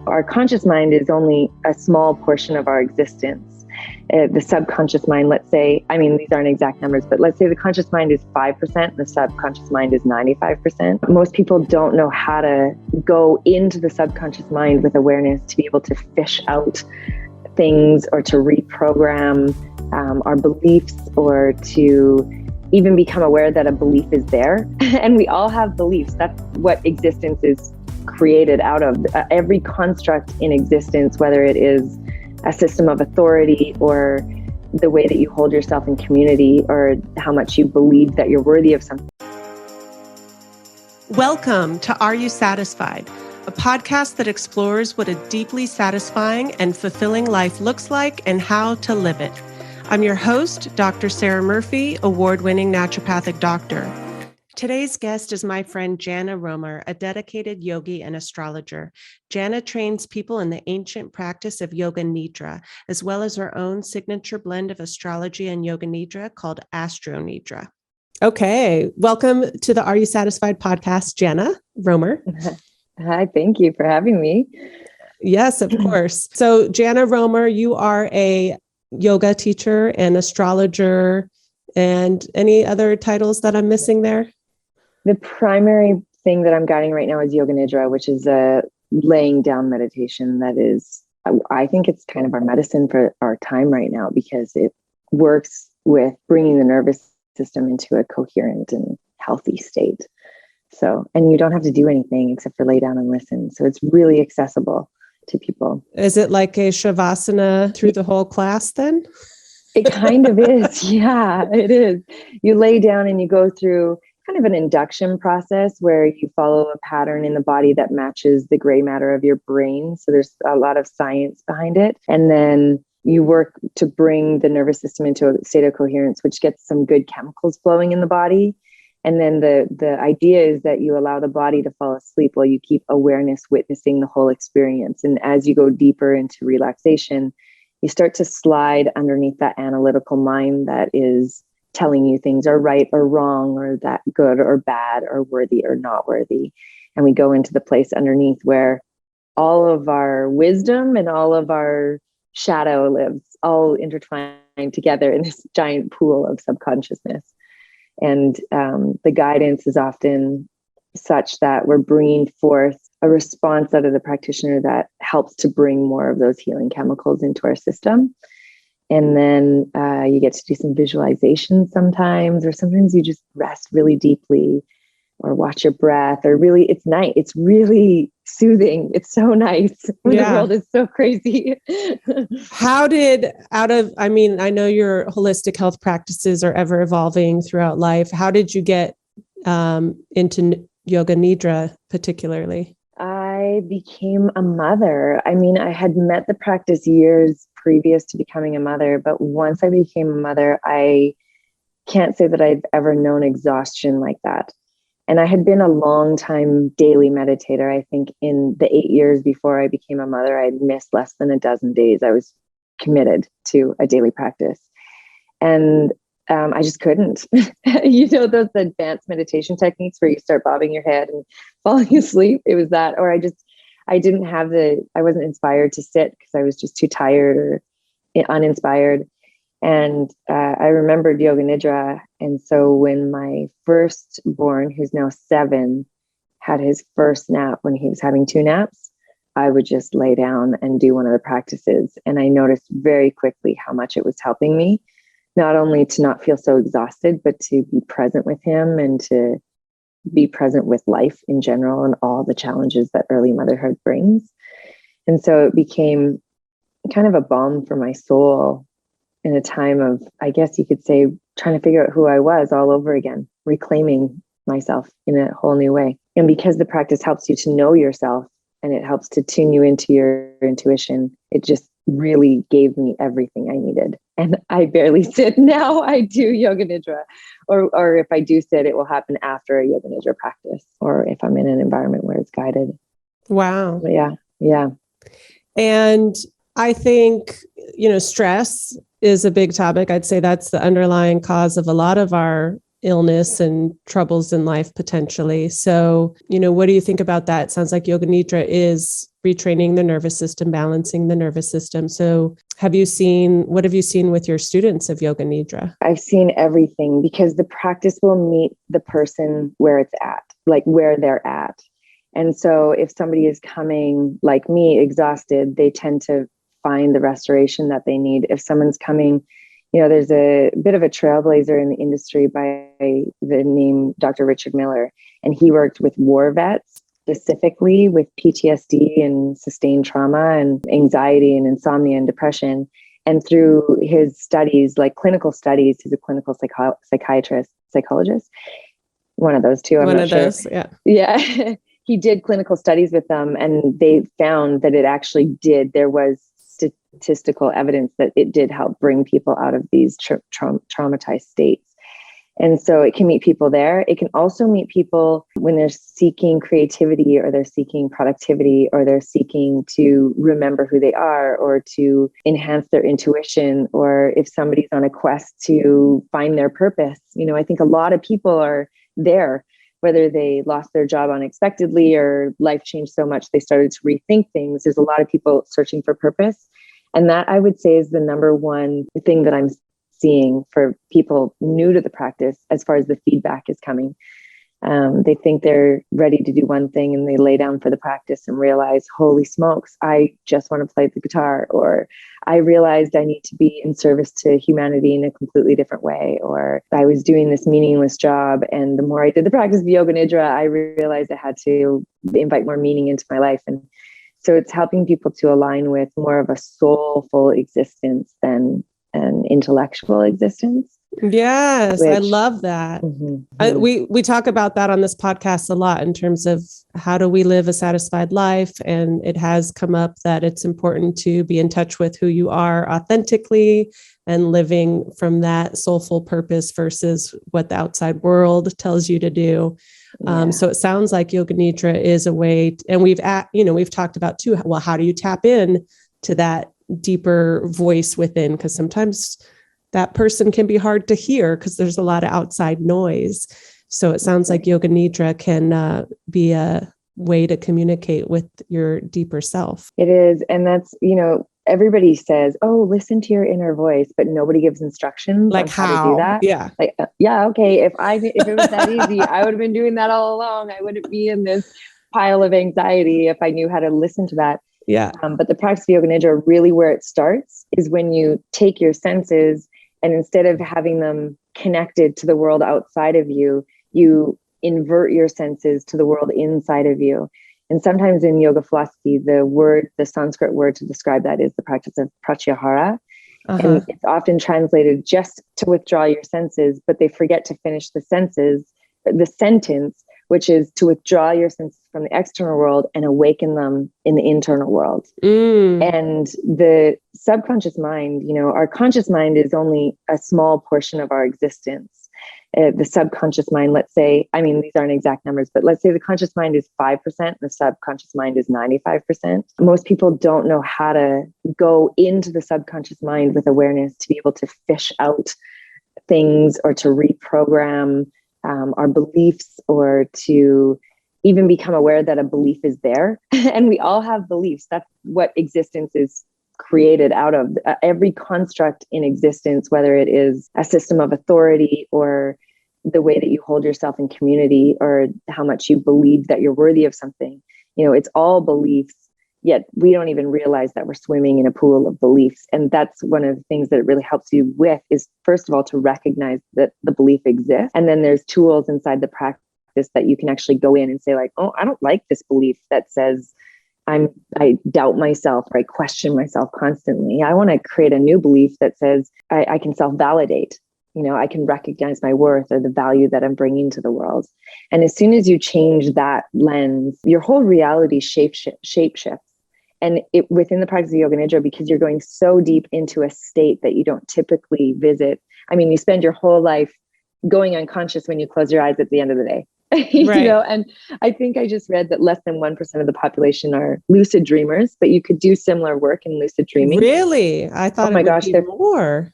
our conscious mind is only a small portion of our existence. The subconscious mind, let's say, I mean, these aren't exact numbers, but let's say the conscious mind is 5% and the subconscious mind is 95%. Most people don't know how to go into the subconscious mind with awareness to be able to fish out things or to reprogram our beliefs, or to even become aware that a belief is there. And we all have beliefs. That's what existence is created out of. Every construct in existence, whether it is a system of authority or the way that you hold yourself in community, or how much you believe that you're worthy of something. Welcome to Are You Satisfied? A podcast that explores what a deeply satisfying and fulfilling life looks like and how to live it. I'm your host, Dr. Sarah Murphy, award-winning naturopathic doctor. Today's guest is my friend Jana Roemer, a dedicated yogi and astrologer. Jana trains people in the ancient practice of yoga nidra, as well as her own signature blend of astrology and yoga nidra called astro nidra. Okay, welcome to the Are You Satisfied podcast, Jana Roemer. Hi, thank you for having me. Yes, of course. So Jana Roemer, you are a yoga teacher and astrologer, and any other titles that I'm missing there? The primary thing that I'm guiding right now is yoga nidra, which is a laying down meditation that is, I think it's kind of our medicine for our time right now, because it works with bringing the nervous system into a coherent and healthy state. So, and you don't have to do anything except for lay down and listen. So it's really accessible to people. Is it like a shavasana through the whole class then? It kind of is. Yeah, it is. You lay down and you go through kind of an induction process where you follow a pattern in the body that matches the gray matter of your brain. So there's a lot of science behind it. And then you work to bring the nervous system into a state of coherence, which gets some good chemicals flowing in the body. And then the idea is that you allow the body to fall asleep while you keep awareness witnessing the whole experience. And as you go deeper into relaxation, you start to slide underneath that analytical mind that is telling you things are right or wrong, or that good or bad, or worthy or not worthy. And we go into the place underneath where all of our wisdom and all of our shadow lives, all intertwined together in this giant pool of subconsciousness. And the guidance is often such that we're bringing forth a response out of the practitioner that helps to bring more of those healing chemicals into our system. And then you get to do some visualization sometimes, or sometimes you just rest really deeply, or watch your breath, or really, it's nice. It's really soothing. It's so nice when the world is so crazy. I know your holistic health practices are ever evolving throughout life. How did you get into yoga nidra particularly? I became a mother. I mean, I had met the practice years previous to becoming a mother, but once I became a mother, I can't say that I've ever known exhaustion like that. And I had been a long time daily meditator. I think in the 8 years before I became a mother, I'd missed less than a dozen days. I was committed to a daily practice. And I just couldn't. You know, those advanced meditation techniques where you start bobbing your head and falling asleep. It was that, or I wasn't inspired to sit because I was just too tired or uninspired. And I remembered yoga nidra. And so when my firstborn, who's now 7, had his first nap when he was having 2 naps, I would just lay down and do one of the practices. And I noticed very quickly how much it was helping me, not only to not feel so exhausted, but to be present with him and to be present with life in general and all the challenges that early motherhood brings. And so it became kind of a balm for my soul in a time of, I guess you could say, trying to figure out who I was all over again, reclaiming myself in a whole new way. And because the practice helps you to know yourself and it helps to tune you into your intuition, it just really gave me everything I needed. And I barely sit now. I do yoga nidra, or if I do sit, it will happen after a yoga nidra practice, or if I'm in an environment where it's guided. Wow. But yeah. And I think, stress is a big topic. I'd say that's the underlying cause of a lot of our illness and troubles in life potentially. So, what do you think about that? It sounds like yoga nidra is retraining the nervous system, balancing the nervous system. So what have you seen with your students of Yoga Nidra? I've seen everything, because the practice will meet the person where it's at, like where they're at. And so if somebody is coming like me, exhausted, they tend to find the restoration that they need. If someone's coming, there's a bit of a trailblazer in the industry by the name Dr. Richard Miller, and he worked with war vets, specifically with PTSD and sustained trauma and anxiety and insomnia and depression. And through his studies, like clinical studies, he's a clinical psychologist, one of those two. I'm not sure. Yeah. Yeah. He did clinical studies with them, and they found that it actually did. There was statistical evidence that it did help bring people out of these traumatized states. And so it can meet people there. It can also meet people when they're seeking creativity, or they're seeking productivity, or they're seeking to remember who they are, or to enhance their intuition, or if somebody's on a quest to find their purpose. I think a lot of people are there, whether they lost their job unexpectedly or life changed so much they started to rethink things. There's a lot of people searching for purpose. And that, I would say, is the number one thing that I'm seeing for people new to the practice as far as the feedback is coming. They think they're ready to do one thing, and they lay down for the practice and realize, holy smokes, I just want to play the guitar, or I realized I need to be in service to humanity in a completely different way, or I was doing this meaningless job, and the more I did the practice of Yoga Nidra, I realized I had to invite more meaning into my life. And so it's helping people to align with more of a soulful existence than an intellectual existence. Yes, I love that. Mm-hmm. We talk about that on this podcast a lot in terms of how do we live a satisfied life. And it has come up that it's important to be in touch with who you are authentically and living from that soulful purpose versus what the outside world tells you to do. So it sounds like Yoga Nidra is a way, and we've talked about too, well, how do you tap in to that deeper voice within? Because sometimes that person can be hard to hear because there's a lot of outside noise. So it sounds like Yoga Nidra can be a way to communicate with your deeper self. It is. And that's, everybody says, oh, listen to your inner voice, but nobody gives instructions like on how to do that. Yeah. Like, okay. If it was that easy, I would have been doing that all along. I wouldn't be in this pile of anxiety if I knew how to listen to that. Yeah. But the practice of Yoga Nidra, really where it starts is when you take your senses, and instead of having them connected to the world outside of you, you invert your senses to the world inside of you. And sometimes in yoga philosophy, the Sanskrit word to describe that is the practice of pratyahara. And it's often translated just to withdraw your senses, but they forget to finish the sentence, which is to withdraw your senses from the external world and awaken them in the internal world. And the subconscious mind, our conscious mind is only a small portion of our existence. The subconscious mind, let's say, these aren't exact numbers, but let's say the conscious mind is 5% and the subconscious mind is 95%. Most people don't know how to go into the subconscious mind with awareness to be able to fish out things, or to reprogram our beliefs, or to even become aware that a belief is there. And we all have beliefs. That's what existence is created out of. Every construct in existence, whether it is a system of authority, or the way that you hold yourself in community, or how much you believe that you're worthy of something, it's all beliefs. Yet we don't even realize that we're swimming in a pool of beliefs. And that's one of the things that it really helps you with, is first of all, to recognize that the belief exists. And then there's tools inside the practice that you can actually go in and say, like, oh, I don't like this belief that says I doubt myself, or I question myself constantly. I want to create a new belief that says I can self-validate. I can recognize my worth, or the value that I'm bringing to the world. And as soon as you change that lens, your whole reality shape shifts. And within the practice of Yoga Nidra, because you're going so deep into a state that you don't typically visit. You spend your whole life going unconscious when you close your eyes at the end of the day. Right. And I think I just read that less than 1% of the population are lucid dreamers, but you could do similar work in lucid dreaming. Really? I thought there were more.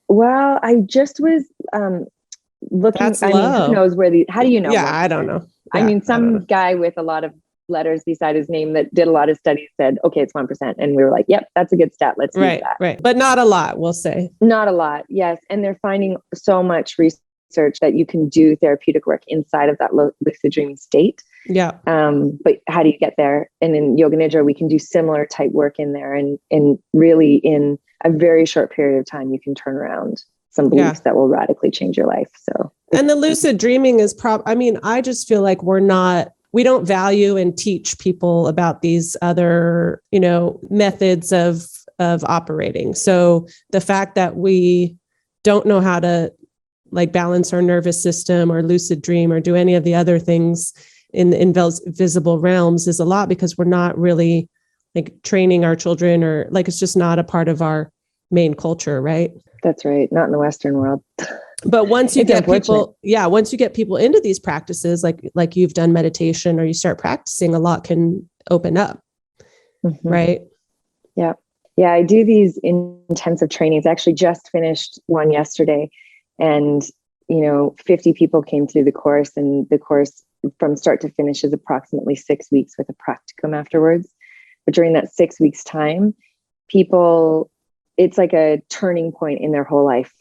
Well, I just was looking. That's low. Who knows how do you know? Yeah, I don't know. Yeah, some guy with a lot of letters beside his name that did a lot of studies said, okay, it's 1%. And we were like, yep, that's a good stat. Let's use that. Right. But not a lot, we'll say. Not a lot. Yes. And they're finding so much research that you can do therapeutic work inside of that lucid dreaming state. Yeah. But how do you get there? And in Yoga Nidra, we can do similar type work in there. And really in a very short period of time, you can turn around some beliefs that will radically change your life. So, and the lucid dreaming is I just feel like we don't value and teach people about these other, methods of operating. So the fact that we don't know how to like balance our nervous system or lucid dream or do any of the other things in the invisible realms is a lot because we're not really like training our children or like, it's just not a part of our main culture, right? That's right. Not in the Western world. But once you get people into these practices, like you've done meditation or you start practicing, a lot can open up. Mm-hmm. Right. Yeah. Yeah. I do these intensive trainings. I actually just finished one yesterday and, 50 people came through the course, and the course from start to finish is approximately 6 weeks with a practicum afterwards. But during that 6 weeks time, it's like a turning point in their whole life.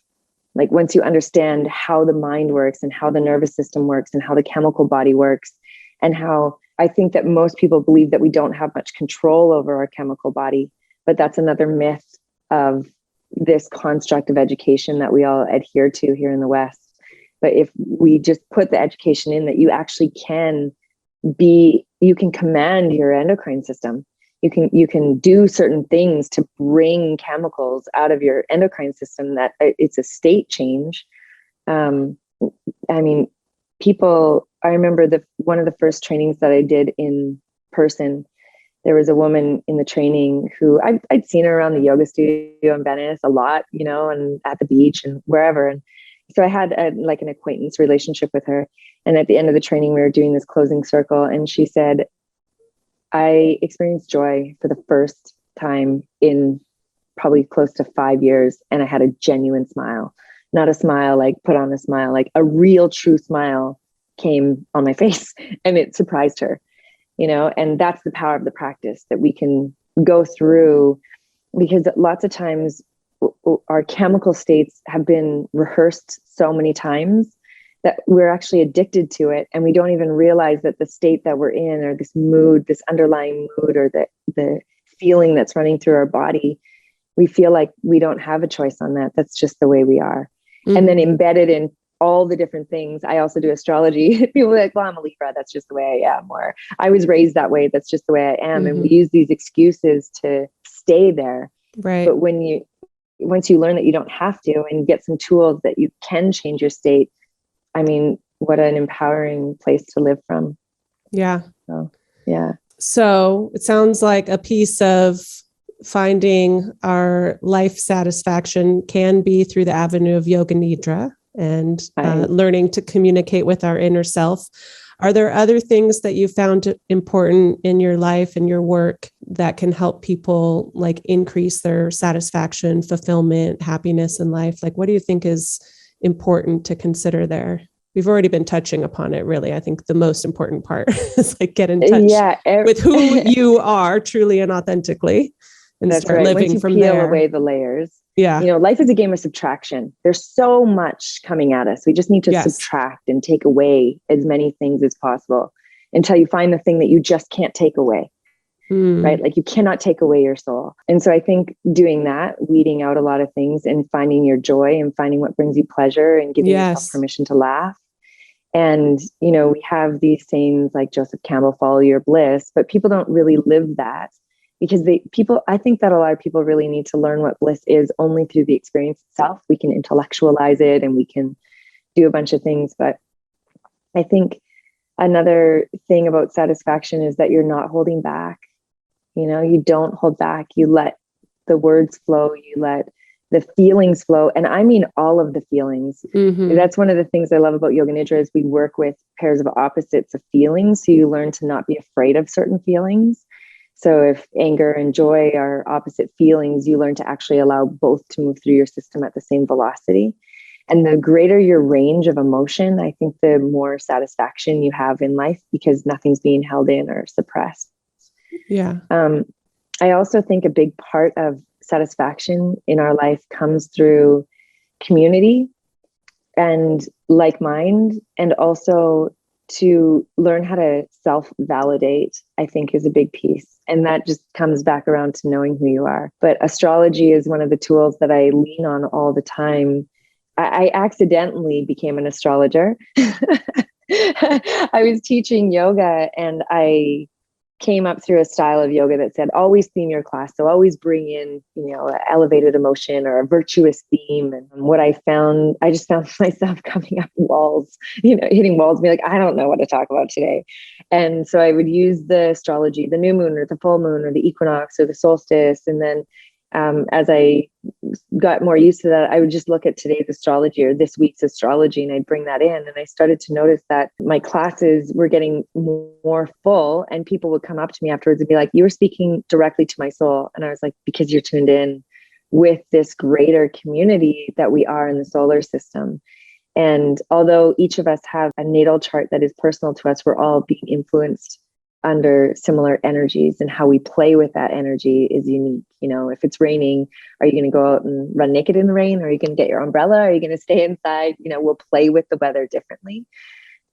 Like once you understand how the mind works and how the nervous system works and how the chemical body works, and how I think that most people believe that we don't have much control over our chemical body, but that's another myth of this construct of education that we all adhere to here in the West. But if we just put the education in that you actually you can command your endocrine system. You can do certain things to bring chemicals out of your endocrine system, that it's a state change. I remember one of the first trainings that I did in person, there was a woman in the training who I'd seen her around the yoga studio in Venice a lot, and at the beach and wherever. And so I had an acquaintance relationship with her. And at the end of the training, we were doing this closing circle, and she said, I experienced joy for the first time in probably close to 5 years. And I had a genuine smile, not a smile, like put on a smile, like a real true smile came on my face, and it surprised her, and that's the power of the practice that we can go through, because lots of times our chemical states have been rehearsed so many times that we're actually addicted to it. And we don't even realize that the state that we're in, or this mood, this underlying mood, or the feeling that's running through our body, we feel like we don't have a choice on that. That's just the way we are. Mm-hmm. And then embedded in all the different things. I also do astrology. People are like, well, I'm a Libra. That's just the way I am. Or I was raised that way. That's just the way I am. Mm-hmm. And we use these excuses to stay there. Right. But once you learn that you don't have to, and get some tools that you can change your state, what an empowering place to live from. Yeah. So, yeah. So it sounds like a piece of finding our life satisfaction can be through the avenue of Yoga Nidra and learning to communicate with our inner self. Are there other things that you found important in your life and your work that can help people increase their satisfaction, fulfillment, happiness in life? What do you think is important to consider there? We've already been touching upon it, really. I think the most important part is get in touch with who you are truly and authentically, and start living from there. Peel away the layers. Yeah. Life is a game of subtraction. There's so much coming at us. We just need to subtract and take away as many things as possible until you find the thing that you just can't take away. Right? You cannot take away your soul. And so I think doing that, weeding out a lot of things and finding your joy and finding what brings you pleasure and giving yourself permission to laugh. And, we have these sayings like Joseph Campbell, follow your bliss, but people don't really live that, because I think that a lot of people really need to learn what bliss is only through the experience itself. We can intellectualize it and we can do a bunch of things, but I think another thing about satisfaction is that you're not holding back. You don't hold back. You let the words flow. You let the feelings flow. And I mean all of the feelings. Mm-hmm. That's one of the things I love about Yoga Nidra is we work with pairs of opposites of feelings. So you learn to not be afraid of certain feelings. So if anger and joy are opposite feelings, you learn to actually allow both to move through your system at the same velocity. And the greater your range of emotion, I think the more satisfaction you have in life because nothing's being held in or suppressed. Yeah. I also think a big part of satisfaction in our life comes through community and like mind, and also to learn how to self-validate, I think is a big piece. And that just comes back around to knowing who you are. But astrology is one of the tools that I lean on all the time. I accidentally became an astrologer. I was teaching yoga and I came up through a style of yoga that said, always theme your class. So always bring in, an elevated emotion or a virtuous theme. And what I found, I just found myself coming up walls, hitting walls, and be like, I don't know what to talk about today. And so I would use the astrology, the new moon or the full moon or the equinox or the solstice. And then as I got more used to that, I would just look at today's astrology or this week's astrology, and I'd bring that in. And I started to notice that my classes were getting more full, and people would come up to me afterwards and be like, you were speaking directly to my soul. And I was like, because you're tuned in with this greater community that we are in the solar system. And although each of us have a natal chart that is personal to us, we're all being influenced under similar energies, and how we play with that energy is unique. If it's raining, are you going to go out and run naked in the rain? Or are you going to get your umbrella? Are you going to stay inside? We'll play with the weather differently.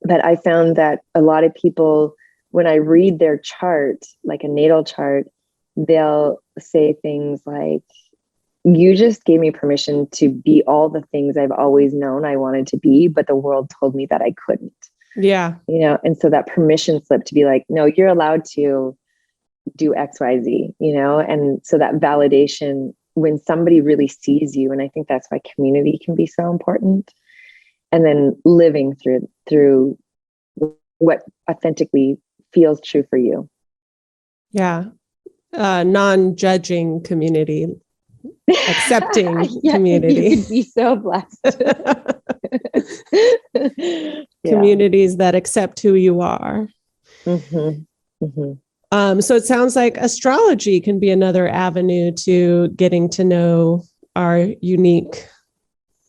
But I found that a lot of people, when I read their chart, like a natal chart, they'll say things like, you just gave me permission to be all the things I've always known I wanted to be, but the world told me that I couldn't. Yeah. And so that permission slip to be like, no, you're allowed to do X, Y, Z, and so that validation when somebody really sees you. And I think that's why community can be so important. And then living through what authentically feels true for you. Yeah. Non-judging community, accepting community. You could be so blessed. Communities that accept who you are. Mm-hmm. Mm-hmm. So it sounds like astrology can be another avenue to getting to know our unique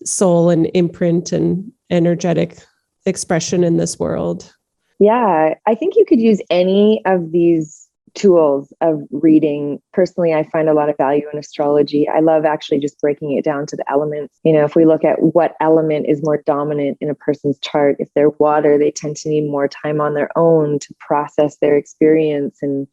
soul and imprint and energetic expression in this world. Yeah, I think you could use any of these tools of reading. Personally, I find a lot of value in astrology. I love actually just breaking it down to the elements. If we look at what element is more dominant in a person's chart, if they're water, they tend to need more time on their own to process their experience and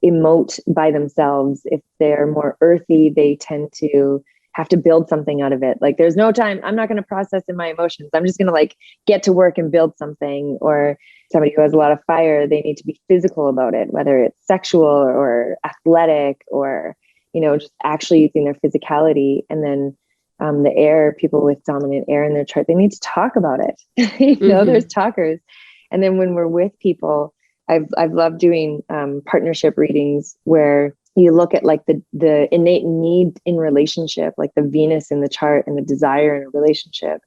emote by themselves. If they're more earthy, they tend to have to build something out of it. Like, there's no time. I'm not going to process in my emotions. I'm just going to get to work and build something. Or somebody who has a lot of fire, they need to be physical about it, whether it's sexual or athletic or, just actually using their physicality. And then the air, people with dominant air in their chart, they need to talk about it. There's talkers. And then when we're with people, I've loved doing partnership readings where you look at the innate need in relationship, like the Venus in the chart and the desire in a relationship.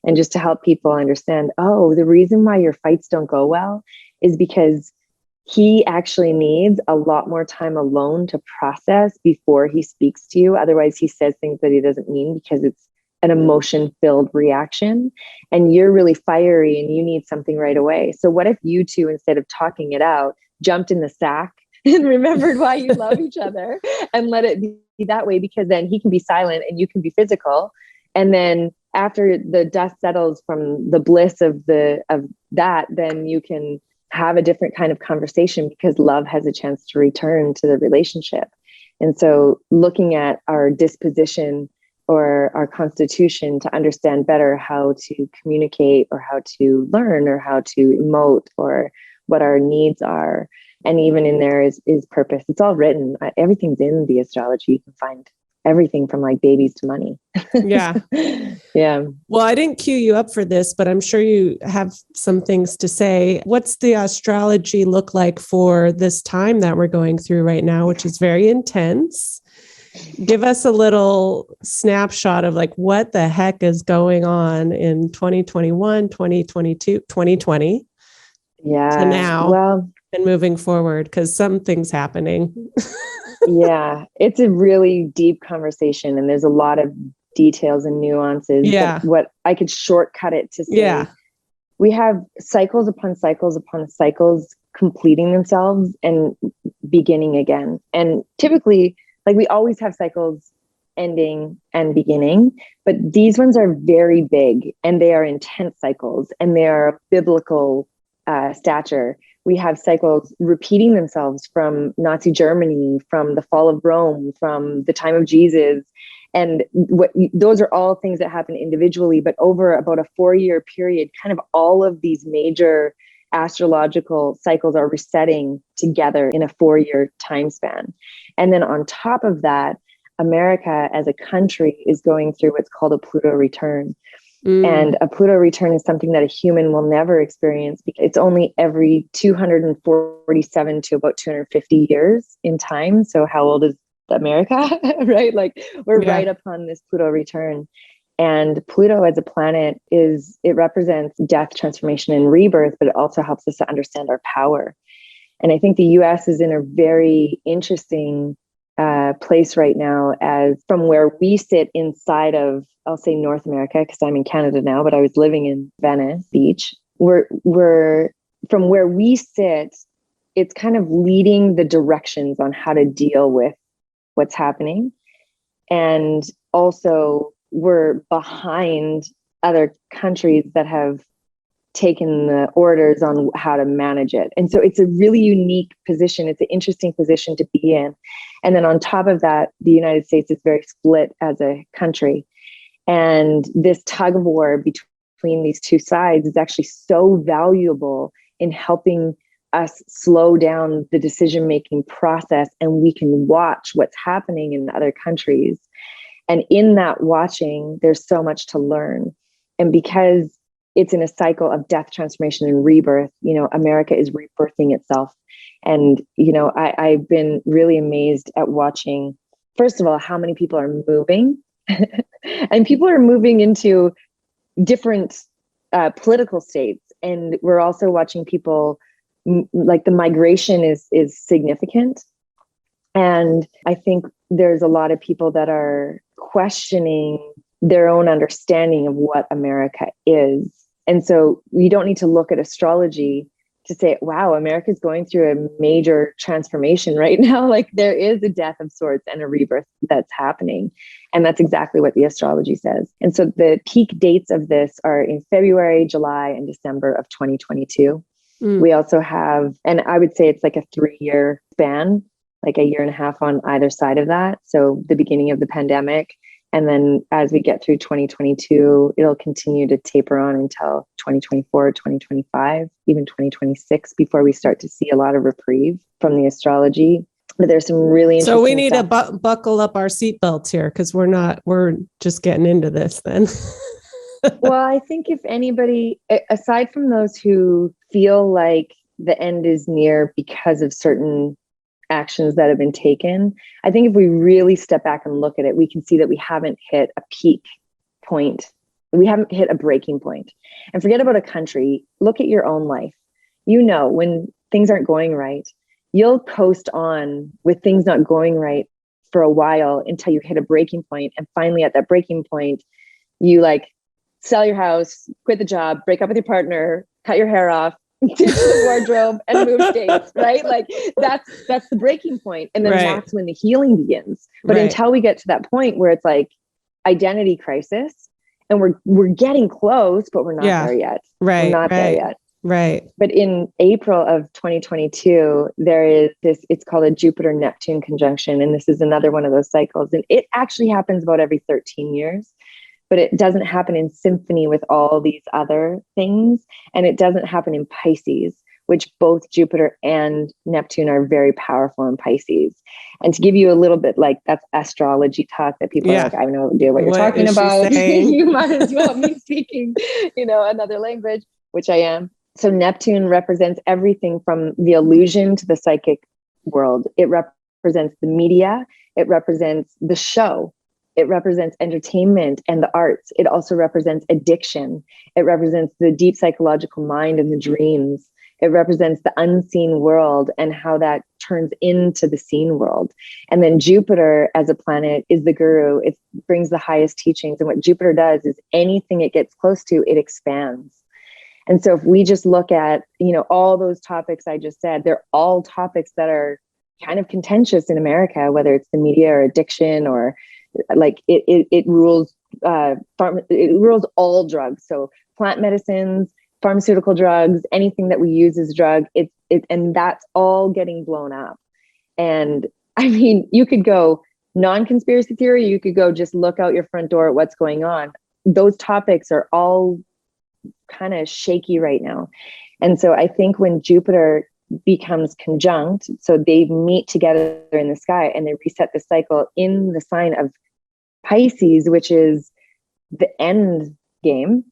And just to help people understand, the reason why your fights don't go well is because he actually needs a lot more time alone to process before he speaks to you. Otherwise, he says things that he doesn't mean because it's an emotion-filled reaction. And you're really fiery and you need something right away. So what if you two, instead of talking it out, jumped in the sack and remembered why you love each other and let it be that way? Because then he can be silent and you can be physical. And then after the dust settles from the bliss of that, then you can have a different kind of conversation because love has a chance to return to the relationship. And so looking at our disposition or our constitution to understand better how to communicate or how to learn or how to emote or what our needs are. And even in there is purpose. It's all written. Everything's in the astrology. You can find everything from babies to money. Yeah. Yeah. Well, I didn't cue you up for this, but I'm sure you have some things to say. What's the astrology look like for this time that we're going through right now, which is very intense? Give us a little snapshot of what the heck is going on in 2021, 2022, 2020 to now. Well, and moving forward, because something's happening. Yeah, it's a really deep conversation, and there's a lot of details and nuances. Yeah. But what I could shortcut it to say, we have cycles upon cycles upon cycles completing themselves and beginning again. And typically, like, we always have cycles ending and beginning, but these ones are very big and they are intense cycles and they are biblical stature. We have cycles repeating themselves from Nazi Germany, from the fall of Rome, from the time of Jesus. And those are all things that happen individually, but over about a 4-year period, kind of all of these major astrological cycles are resetting together in a 4-year time span. And then on top of that, America as a country is going through what's called a Pluto return. And a Pluto return is something that a human will never experience because it's only every 247 to about 250 years in time. So how old is America, right? Like, we're right upon this Pluto return. And Pluto as a planet it represents death, transformation, and rebirth, but it also helps us to understand our power. And I think the US is in a very interesting place right now, as from where we sit inside of, I'll say North America, because I'm in Canada now, but I was living in Venice Beach. We're from where we sit, it's kind of leading the directions on how to deal with what's happening. And also we're behind other countries that have taken the orders on how to manage it. And so it's a really unique position. It's an interesting position to be in. And then on top of that, the United States is very split as a country. And this tug of war between these two sides is actually so valuable in helping us slow down the decision-making process, and we can watch what's happening in other countries. And in that watching, there's so much to learn. And because it's in a cycle of death, transformation, and rebirth, America is rebirthing itself. And, I've been really amazed at watching, first of all, how many people are moving. And people are moving into different political states. And we're also watching people, like, the migration is significant. And I think there's a lot of people that are questioning their own understanding of what America is. And so you don't need to look at astrology to say, wow, America's going through a major transformation right now. Like, there is a death of sorts and a rebirth that's happening. And that's exactly what the astrology says. And so the peak dates of this are in February, July, and December of 2022. We also have, and I would say it's like a 3-year span, like a year and a half on either side of that. So the beginning of the pandemic. And then as we get through 2022, it'll continue to taper on until 2024, 2025, even 2026, before we start to see a lot of reprieve from the astrology. But there's some really interesting So we need stuff. to buckle up our seatbelts here, because we're just getting into this then. Well, I think if anybody, aside from those who feel like the end is near because of certain actions that have been taken, I think if we really step back and look at it, we can see that we haven't hit a peak point. We haven't hit a breaking point. And forget about a country. Look at your own life. When things aren't going right, you'll coast on with things not going right for a while until you hit a breaking point. And finally, at that breaking point, you sell your house, quit the job, break up with your partner, cut your hair off, ditch the wardrobe, and move states, right? Like, that's the breaking point. And then that's when the healing begins. But until we get to that point where it's like identity crisis, and we're getting close, but we're not there yet. We're not there yet. Right. But in April of 2022, there is this, it's called a Jupiter-Neptune conjunction. And this is another one of those cycles. And it actually happens about every 13 years. But it doesn't happen in symphony with all these other things. And it doesn't happen in Pisces, which both Jupiter and Neptune are very powerful in Pisces. And to give you a little bit, that's astrology talk that people are like, I have no idea what you're talking about. You might as well be speaking, another language, which I am. So Neptune represents everything from the illusion to the psychic world. It represents the media. It represents the show. It represents entertainment and the arts. It also represents addiction. It represents the deep psychological mind and the dreams. It represents the unseen world and how that turns into the seen world. And then Jupiter as a planet is the guru. It brings the highest teachings. And what Jupiter does is anything it gets close to, it expands. And so if we just look at, all those topics I just said, they're all topics that are kind of contentious in America, whether it's the media or addiction or like it rules, it rules all drugs. So plant medicines, pharmaceutical drugs, anything that we use as a drug, and that's all getting blown up. And I mean, you could go non-conspiracy theory, you could go just look out your front door at what's going on. Those topics are all kind of shaky right now. And so I think when Jupiter becomes conjunct, so they meet together in the sky and they reset the cycle in the sign of Pisces, which is the end game.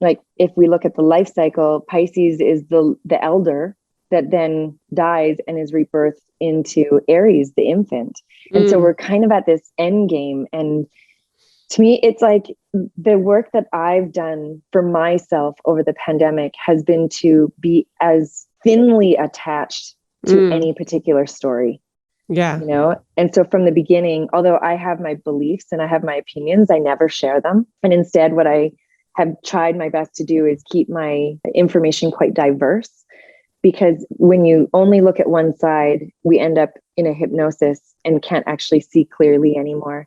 Like if we look at the life cycle, Pisces is the elder that then dies and is rebirthed into Aries, the infant. And so we're kind of at this end game. And to me, it's like the work that I've done for myself over the pandemic has been to be as thinly attached to any particular story. Yeah. And so from the beginning, although I have my beliefs and I have my opinions, I never share them. And instead, what I have tried my best to do is keep my information quite diverse, because when you only look at one side, we end up in a hypnosis and can't actually see clearly anymore.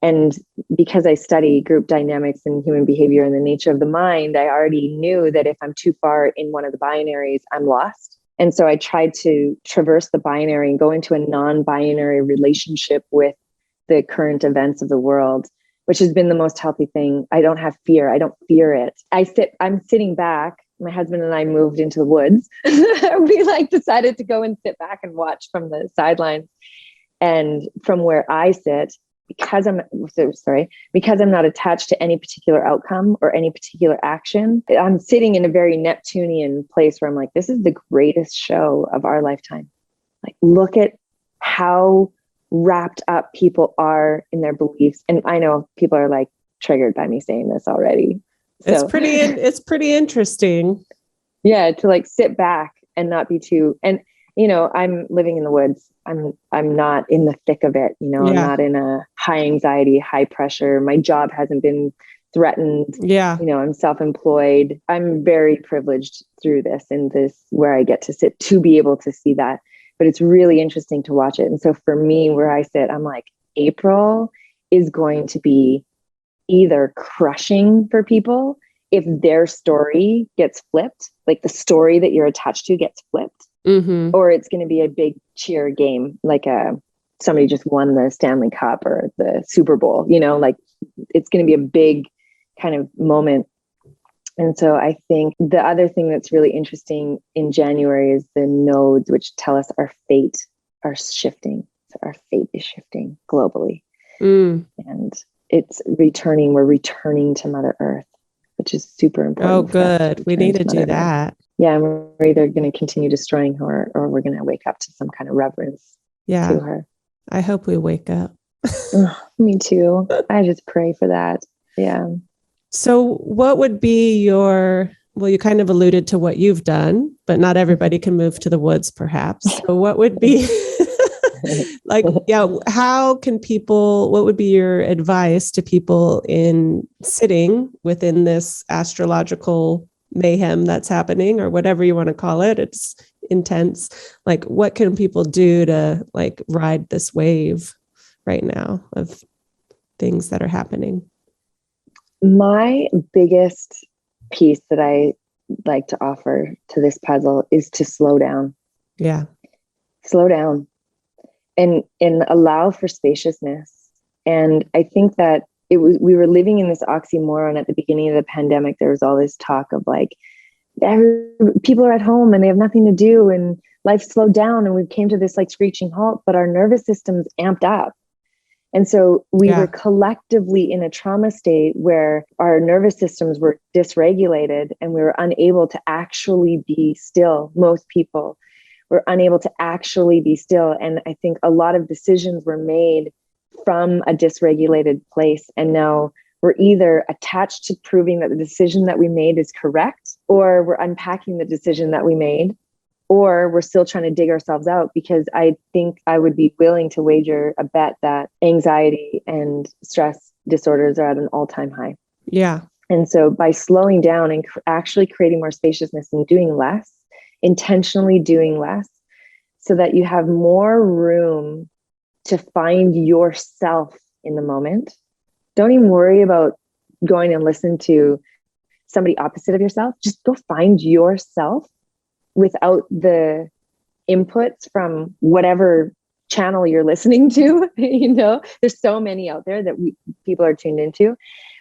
And because I study group dynamics and human behavior and the nature of the mind, I already knew that if I'm too far in one of the binaries, I'm lost. And so I tried to traverse the binary and go into a non-binary relationship with the current events of the world, which has been the most healthy thing. I don't have fear. I don't fear it. I'm sitting back. My husband and I moved into the woods. We decided to go and sit back and watch from the sidelines. And from where I sit, because I'm not attached to any particular outcome or any particular action, I'm sitting in a very Neptunian place where I'm like, this is the greatest show of our lifetime. Like, look at how wrapped up people are in their beliefs. And I know people are like triggered by me saying this already. So, it's pretty interesting. Yeah. To like sit back and not be too, and I'm living in the woods. I'm not in the thick of it. I'm not in a high anxiety, high pressure. My job hasn't been threatened. Yeah. I'm self-employed. I'm very privileged through this and this where I get to sit to be able to see that. But it's really interesting to watch it. And so for me, where I sit, I'm like, April is going to be either crushing for people if their story gets flipped, like the story that you're attached to gets flipped, or it's going to be a big cheer game, like somebody just won the Stanley Cup or the Super Bowl, like it's going to be a big kind of moment. And so I think the other thing that's really interesting in January is the nodes, which tell us our fate are shifting. So our fate is shifting globally. And it's returning. We're returning to Mother Earth, which is super important. Oh, good. We need to do that. Yeah. And we're either going to continue destroying her or we're going to wake up to some kind of reverence to her. I hope we wake up. Me too. I just pray for that. Yeah. So what would be you kind of alluded to what you've done, but not everybody can move to the woods, perhaps. So what would be what would be your advice to people in sitting within this astrological mayhem that's happening, or whatever you want to call it? It's intense. Like, what can people do to ride this wave right now of things that are happening? My biggest piece that I like to offer to this puzzle is to slow down. Yeah. Slow down and allow for spaciousness. And I think that we were living in this oxymoron at the beginning of the pandemic. There was all this talk of people are at home and they have nothing to do and life slowed down and we came to this screeching halt, but our nervous system's amped up. And so we were collectively in a trauma state where our nervous systems were dysregulated and we were unable to actually be still. Most people were unable to actually be still. And I think a lot of decisions were made from a dysregulated place. And now we're either attached to proving that the decision that we made is correct, or we're unpacking the decision that we made, or we're still trying to dig ourselves out, because I think I would be willing to wager a bet that anxiety and stress disorders are at an all-time high. Yeah. And so by slowing down and actually creating more spaciousness and doing less, intentionally doing less, so that you have more room to find yourself in the moment. Don't even worry about going and listen to somebody opposite of yourself. Just go find yourself without the inputs from whatever channel you're listening to. There's so many out there that people are tuned into.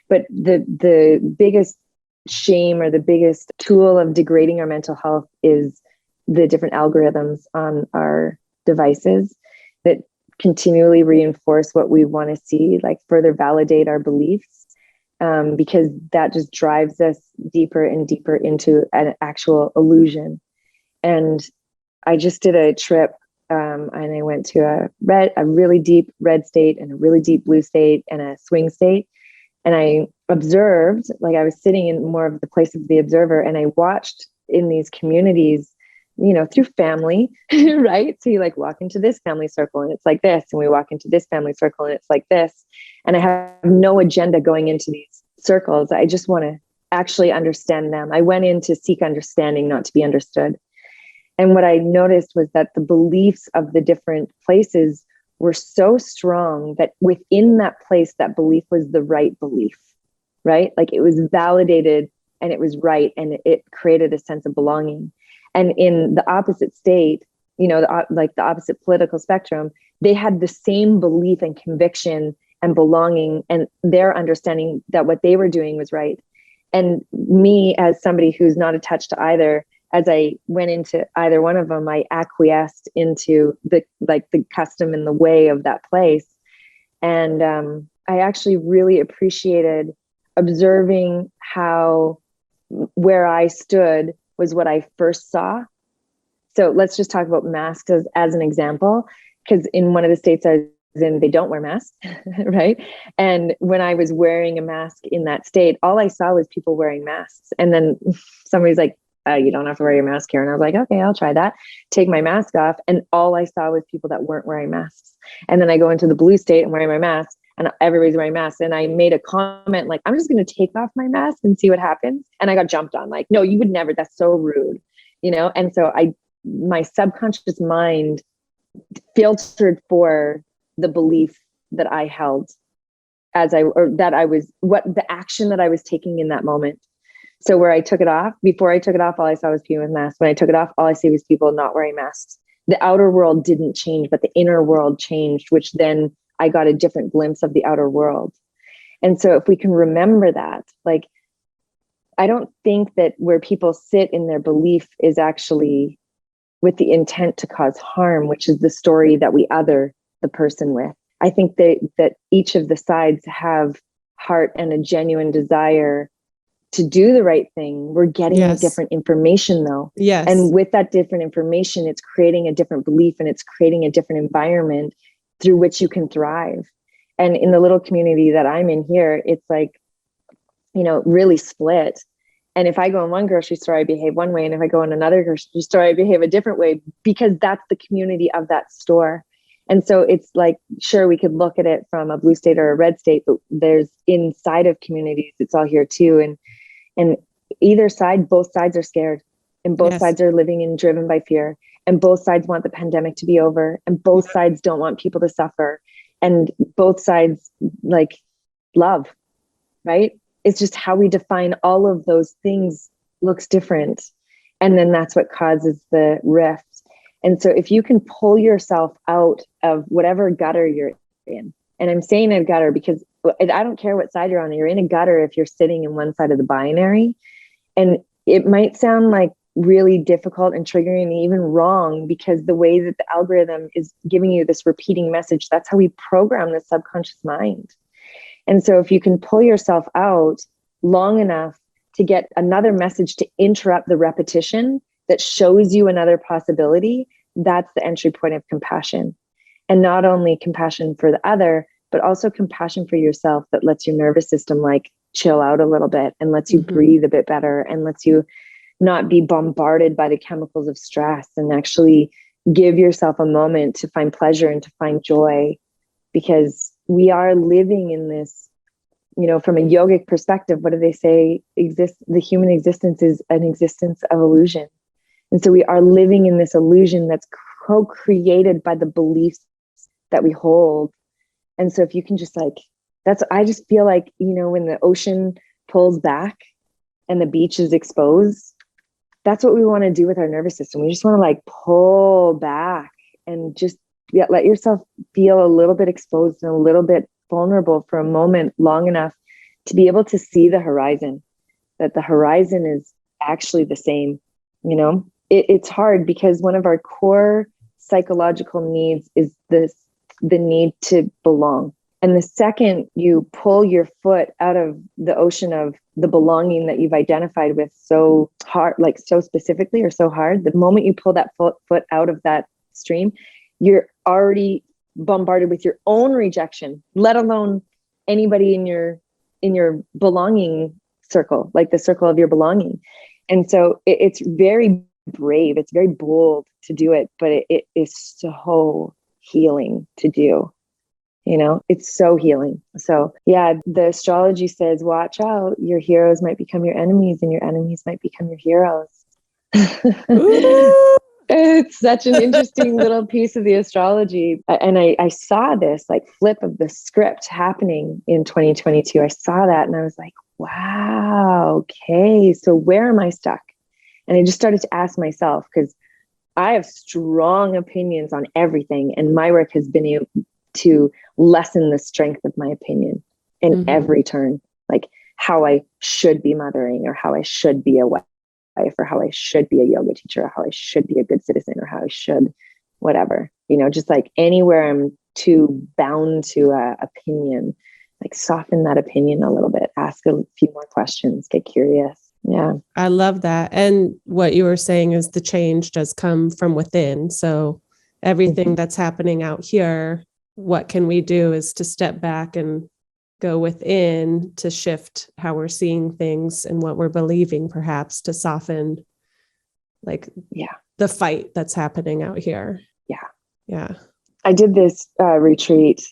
But the biggest shame or the biggest tool of degrading our mental health is the different algorithms on our devices that continually reinforce what we want to see, like further validate our beliefs, because that just drives us deeper and deeper into an actual illusion. And I just did a trip, and I went to a really deep red state and a really deep blue state and a swing state. And I observed, like I was sitting in more of the place of the observer, and I watched in these communities, through family, right? So you like walk into this family circle and it's like this, and we walk into this family circle and it's like this. And I have no agenda going into these circles. I just want to actually understand them. I went in to seek understanding, not to be understood. And what I noticed was that the beliefs of the different places were so strong that within that place, that belief was the right belief, right? Like it was validated and it was right, and it created a sense of belonging. And in the opposite state, the opposite political spectrum, they had the same belief and conviction and belonging and their understanding that what they were doing was right. And me, as somebody who's not attached to either, as I went into either one of them, I acquiesced into the custom and the way of that place. And I actually really appreciated observing how where I stood was what I first saw. So let's just talk about masks as an example, because in one of the states I was in, they don't wear masks, right? And when I was wearing a mask in that state, all I saw was people wearing masks. And then somebody's like, you don't have to wear your mask here. And I was like, okay, I'll try that. Take my mask off. And all I saw was people that weren't wearing masks. And then I go into the blue state and wearing my mask, and everybody's wearing masks. And I made a comment like, I'm just going to take off my mask and see what happens. And I got jumped on like, no, you would never. That's so rude, And so my subconscious mind filtered for the belief that I held what the action that I was taking in that moment. So where I took it off, before I took it off, all I saw was people with masks. When I took it off, all I see was people not wearing masks. The outer world didn't change, but the inner world changed, which then I got a different glimpse of the outer world. And so if we can remember that, like, I don't think that where people sit in their belief is actually with the intent to cause harm, which is the story that we other the person with. I think that each of the sides have heart and a genuine desire to do the right thing. We're getting a different information though. Yes. And with that different information, it's creating a different belief, and it's creating a different environment through which you can thrive. And in the little community that I'm in here, it's like, really split. And if I go in one grocery store, I behave one way. And if I go in another grocery store, I behave a different way, because that's the community of that store. And so it's like, sure, we could look at it from a blue state or a red state, but there's inside of communities, it's all here too. And either side, both sides are scared, and both sides are living and driven by fear, and both sides want the pandemic to be over, and both sides don't want people to suffer, and both sides like love, right? It's just how we define all of those things looks different. And then that's what causes the rift. And so if you can pull yourself out of whatever gutter you're in, and I'm saying a gutter because I don't care what side you're on, you're in a gutter if you're sitting in one side of the binary. And it might sound like really difficult and triggering and even wrong, because the way that the algorithm is giving you this repeating message, that's how we program the subconscious mind. And so if you can pull yourself out long enough to get another message to interrupt the repetition that shows you another possibility, that's the entry point of compassion. And not only compassion for the other, but also compassion for yourself that lets your nervous system like chill out a little bit and lets you breathe a bit better and lets you not be bombarded by the chemicals of stress and actually give yourself a moment to find pleasure and to find joy, because we are living in this, from a yogic perspective, what do they say? The human existence is an existence of illusion. And so we are living in this illusion that's co-created by the beliefs that we hold. And so if you can just I just feel like, when the ocean pulls back and the beach is exposed, that's what we want to do with our nervous system. We just want to pull back and just let yourself feel a little bit exposed and a little bit vulnerable for a moment long enough to be able to see the horizon, that the horizon is actually the same. It's hard because one of our core psychological needs is the need to belong. And the second you pull your foot out of the ocean of the belonging that you've identified with so hard, so specifically or so hard, the moment you pull that foot out of that stream, you're already bombarded with your own rejection, let alone anybody in your belonging circle, like the circle of your belonging. And so it's very brave, it's very bold to do it, but it is so healing to do. It's so healing. So yeah, the astrology says, watch out, your heroes might become your enemies and your enemies might become your heroes. It's such an interesting little piece of the astrology. And I saw this flip of the script happening in 2022. I saw that and I was like, wow, okay, so where am I stuck? And I just started to ask myself, because I have strong opinions on everything. And my work has been to lessen the strength of my opinion in every turn, like how I should be mothering, or how I should be a wife, or how I should be a yoga teacher, or how I should be a good citizen, or how I should whatever, just anywhere I'm too bound to a opinion, soften that opinion a little bit, ask a few more questions, get curious. Yeah. I love that. And what you were saying is the change does come from within. So everything that's happening out here, what can we do is to step back and go within to shift how we're seeing things and what we're believing, perhaps to soften the fight that's happening out here. Yeah. Yeah. I did this retreat,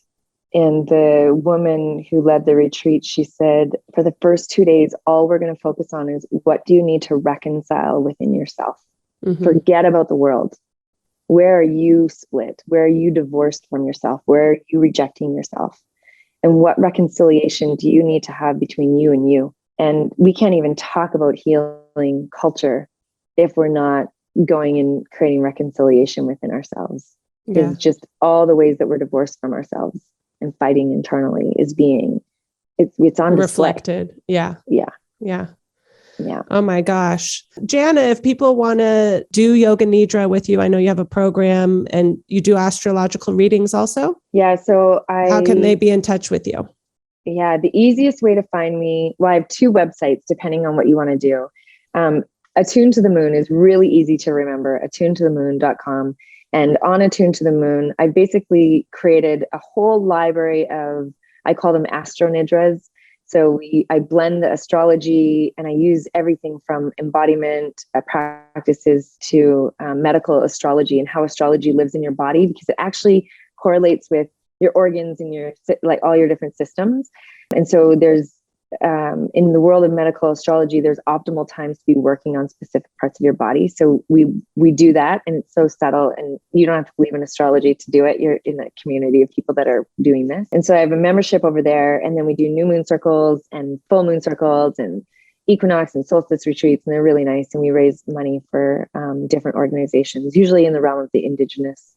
and the woman who led the retreat, she said, for the first 2 days, all we're going to focus on is what do you need to reconcile within yourself? Forget about the world. Where are you split? Where are you divorced from yourself? Where are you rejecting yourself? And what reconciliation do you need to have between you and you? And we can't even talk about healing culture if we're not going and creating reconciliation within ourselves. It's just all the ways that we're divorced from ourselves and fighting internally is it's on display. Reflected. Yeah. Yeah. Yeah. Yeah. Oh my gosh. Jana, if people want to do yoga nidra with you, I know you have a program and you do astrological readings also. Yeah. So how can they be in touch with you? Yeah. The easiest way to find me, I have 2 websites depending on what you want to do. Attune to the Moon is really easy to remember, attunetothemoon.com. And on Attune to the Moon, I basically created a whole library of, I call them astro nidras. So I blend the astrology and I use everything from embodiment practices to medical astrology and how astrology lives in your body, because it actually correlates with your organs and your all your different systems. And so there's in the world of medical astrology, there's optimal times to be working on specific parts of your body. So we do that, and it's so subtle, and you don't have to believe in astrology to do it. You're in a community of people that are doing this. And so I have a membership over there, and then we do new moon circles and full moon circles and equinox and solstice retreats, and they're really nice. And we raise money for different organizations, usually in the realm of the indigenous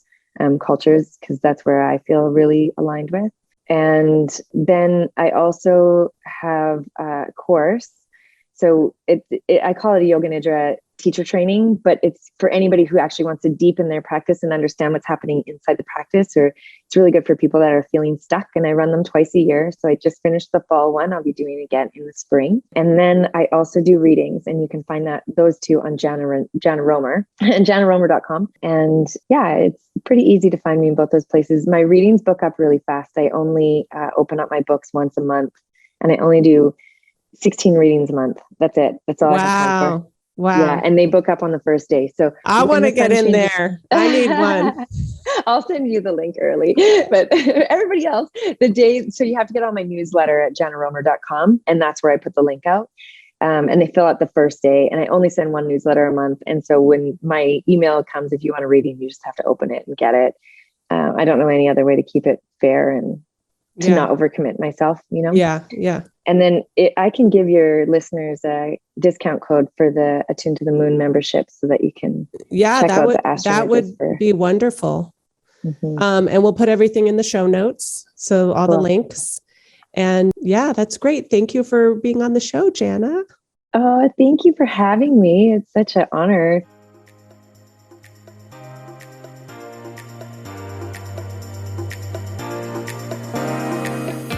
cultures, because that's where I feel really aligned with. And then I also have a course. So I call it a yoga nidra teacher training, but it's for anybody who actually wants to deepen their practice and understand what's happening inside the practice, or it's really good for people that are feeling stuck. And I run them twice a year. So I just finished the fall one. I'll be doing it again in the spring. And then I also do readings, and you can find those two on Jana Roemer and janaroemer.com. And yeah, it's pretty easy to find me in both those places. My readings book up really fast. I only open up my books once a month, and I only do 16 readings a month. That's it. That's all I have time for. Wow. Yeah. And they book up on the first day. So I want to get in there. I need one. I'll send you the link early, but everybody else, so you have to get on my newsletter at janaroemer.com. And that's where I put the link out. And they fill out the first day, and I only send one newsletter a month. And so when my email comes, if you want a reading, you just have to open it and get it. I don't know any other way to keep it fair and to not overcommit myself, Yeah. And then I can give your listeners a discount code for the Attuned to the Moon membership, so that you can check out the astrologist. That would be wonderful. Mm-hmm. And we'll put everything in the show notes. So all the links. And yeah, that's great. Thank you for being on the show, Jana. Oh, thank you for having me. It's such an honor.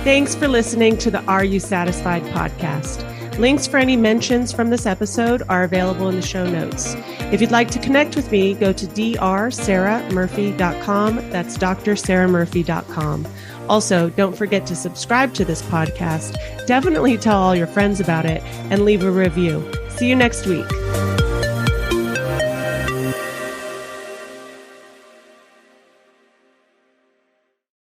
Thanks for listening to the Are You Satisfied podcast. Links for any mentions from this episode are available in the show notes. If you'd like to connect with me, go to drsarahmurphy.com. That's drsarahmurphy.com. Also, don't forget to subscribe to this podcast. Definitely tell all your friends about it and leave a review. See you next week.